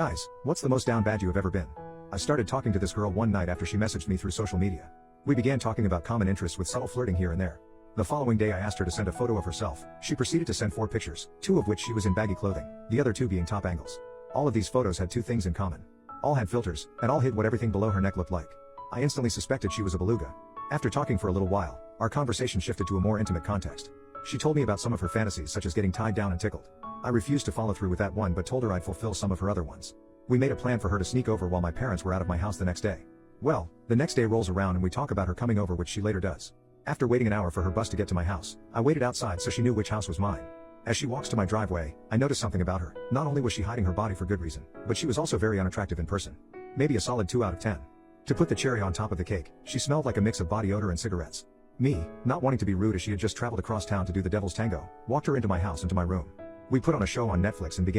Guys, what's the most down bad you have ever been? I started talking to this girl one night after she messaged me through social media. We began talking about common interests with subtle flirting here and there. The following day I asked her to send a photo of herself. She proceeded to send 4 pictures, 2 of which she was in baggy clothing, the other 2 being top angles. All of these photos had 2 things in common. All had filters, and all hid what everything below her neck looked like. I instantly suspected she was a beluga. After talking for a little while, our conversation shifted to a more intimate context. She told me about some of her fantasies, such as getting tied down and tickled. I refused to follow through with that one but told her I'd fulfill some of her other ones. We made a plan for her to sneak over while my parents were out of my house the next day. Well, the next day rolls around and we talk about her coming over, which she later does. After waiting an hour for her bus to get to my house, I waited outside so she knew which house was mine. As she walks to my driveway, I noticed something about her. Not only was she hiding her body for good reason, but she was also very unattractive in person. Maybe a solid 2 out of 10. To put the cherry on top of the cake, she smelled like a mix of body odor and cigarettes. Me, not wanting to be rude as she had just traveled across town to do the devil's tango, walked her into my house and to my room. We put on a show on Netflix and began